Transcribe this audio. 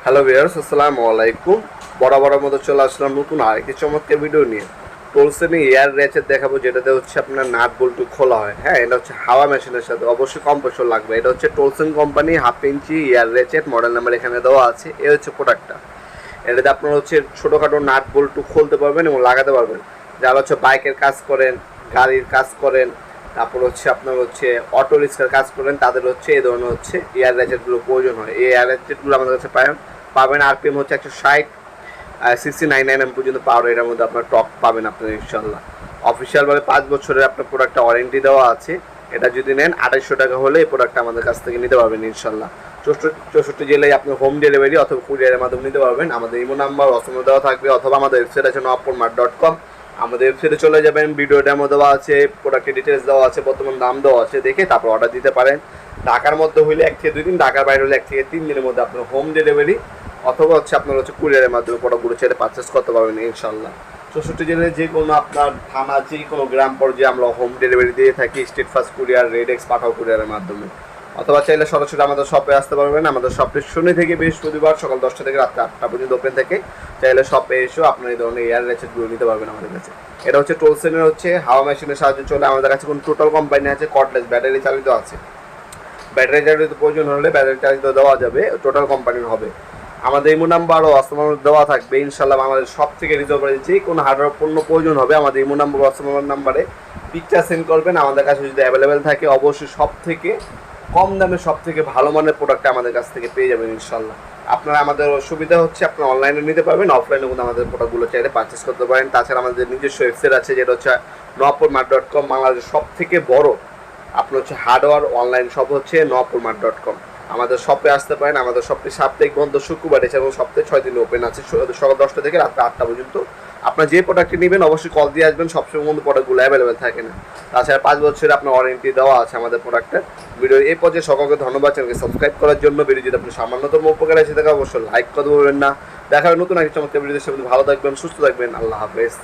Hello viewers, আসসালামু আলাইকুম। বরাবরের মতো চলে আসলাম নতুন আরেকটি চমৎকার ভিডিও নিয়ে। টোলসেনি এয়ার র্যাচেট দেখাবো, যেটাতে হচ্ছে আপনার নাট বল্টু খোলা হয়। হ্যাঁ, এটা হচ্ছে হাওয়া মেশিনের সাথে অবশ্যই কম্প্রেসর লাগবে। এটা হচ্ছে টোলসেন কোম্পানি 1/2 ইঞ্চি এয়ার র্যাচেট, মডেল নাম্বার এখানে দেওয়া আছে। এই হচ্ছে প্রোডাক্টটা। এটাতে আপনার হচ্ছে ছোটোখাটো নাট বল্টু খুলতে পারবেন এবং লাগাতে পারবেন। যারা হচ্ছে বাইকের কাজ করেন, গাড়ির কাজ করেন, তারপর হচ্ছে আপনার হচ্ছে অটো রিক্সার কাজ করেন, তাদের হচ্ছে এই ধরনের হচ্ছে এয়ার র্যাচেটগুলো প্রয়োজন হয়। এই এয়ার র্যাচেটগুলো আমাদের কাছে পাবেন। আরপিএম হচ্ছে 160, 69 পর্যন্ত পাওয়ার। এটার মধ্যে আপনার টক পাবেন আপনার ইনশাল্লাহ। অফিসিয়ালভাবে 5 বছরের আপনার প্রোডাক্টটা ওয়ারেন্টি দেওয়া আছে। এটা যদি নেন 2800 টাকা হলে এই প্রোডাক্টটা আমাদের কাছ থেকে নিতে পারবেন ইনশাল্লাহ। 64 জেলায় আপনি হোম ডেলিভারি অথবা কুরিয়ারের মাধ্যমে নিতে পারবেন। আমাদের ইমো নাম্বার অসময় দেওয়া থাকবে, অথবা আমাদের ওয়েবসাইট আছে noppormart.com। আমাদের ওয়েবসাইটে চলে যাবেন, ভিডিও ডেমো দেওয়া আছে, প্রোডাক্টের ডিটেলস দেওয়া আছে, বর্তমান দাম দেওয়া আছে, দেখে তারপর অর্ডার দিতে পারেন। ঢাকার মধ্যে হলে 1 থেকে 2 দিন, ঢাকার বাইরে হলে 1 থেকে 3 দিনের মধ্যে আপনার হোম ডেলিভারি অথবা হচ্ছে আপনার হচ্ছে কুরিয়ারের মাধ্যমে প্রোডাক্টগুলো চাইলে পারচেস করতে পারবেন ইনশাল্লাহ। 64 জেলায় যে কোনো আপনার থানা, যে কোনো গ্রাম পর্যায়ে আমরা হোম ডেলিভারি দিয়ে থাকি। স্টেট ফাস্ট কুরিয়ার, রেডেক্স, পাঠাও কুরিয়ারের মাধ্যমে। অথবা চাইলে সরাসরি আমাদের শপে আসতে পারবেন। আমাদের শপে শনি থেকে বৃহস্পতিবার সকাল 10টা থেকে রাত 8টা পর্যন্ত ওপেন থাকে। চাইলে শপে এসেও আপনার এই ধরনের এয়ার র্যাচেটগুলো নিতে পারবেন আমাদের কাছে। এটা হচ্ছে টোলসেনের হচ্ছে হাওয়া মেশিনের সাহায্যে চলে। আমাদের কাছে কোনো টোটাল কোম্পানি আছে, কর্ডলেস ব্যাটারি চালিত আছে। ব্যাটারি চালিত প্রয়োজন হলে ব্যাটারি চালিত দেওয়া যাবে, টোটাল কোম্পানির হবে। আমাদের ইমো নাম্বার ও অস্তমার দেওয়া থাকবে ইনশাল্লাহ। আমাদের সব থেকে রিজনেবল যে কোনো হার্ডওয়্যার পণ্য প্রয়োজন হবে, আমাদের ইমো নাম্বার অস্তমার নাম্বারে পিকচার সেন্ড করবেন। আমাদের কাছে যদি অ্যাভেলেবেল থাকে, অবশ্যই সব থেকে কম দামে সব থেকে ভালো মানের প্রোডাক্ট আমাদের কাছ থেকে পেয়ে যাবেন ইনশাল্লাহ। আপনারা আমাদের সুবিধা হচ্ছে আপনারা অনলাইনে নিতে পারবেন, অফলাইনে কিন্তু আমাদের প্রোডাক্টগুলো চাইলে পারচেস করতে পারেন। তাছাড়া আমাদের নিজস্ব ওয়েবসাইট আছে, যেটা হচ্ছে noppormart.com। বাংলাদেশের সব থেকে বড় আপনার হচ্ছে হার্ডওয়্যার অনলাইন শপ হচ্ছে noppormart.com। আমাদের শপে আসতে পারেন। আমাদের শপটি সাপ্তাহিক বন্ধ শুক্রবার এবং সপ্তাহে 6 দিন ওপেন আছে, সকাল 10টা থেকে রাত 8টা পর্যন্ত। আপনার যে প্রোডাক্টটি নেবেন অবশ্যই কল দিয়ে আসবেন, সবসময় কিন্তু প্রোডাক্টগুলো অ্যাভেলেবেল থাকে না। তাছাড়া 5 বছরের আপনার ওয়ারেন্টি দেওয়া আছে আমাদের প্রোডাক্টের। ভিডিও এই পর্যায়ে সকলকে ধন্যবাদ চ্যানেলকে সাবস্ক্রাইব করার জন্য। ভিডিও যদি আপনি সামান্যতম উপকার আছে থাকে অবশ্যই লাইক করতে বলবেন না। দেখা হবে নতুন একটা চমৎকার ভিডিওর সাথে। ভালো থাকবেন, সুস্থ থাকবেন, আল্লাহ হাফেজ।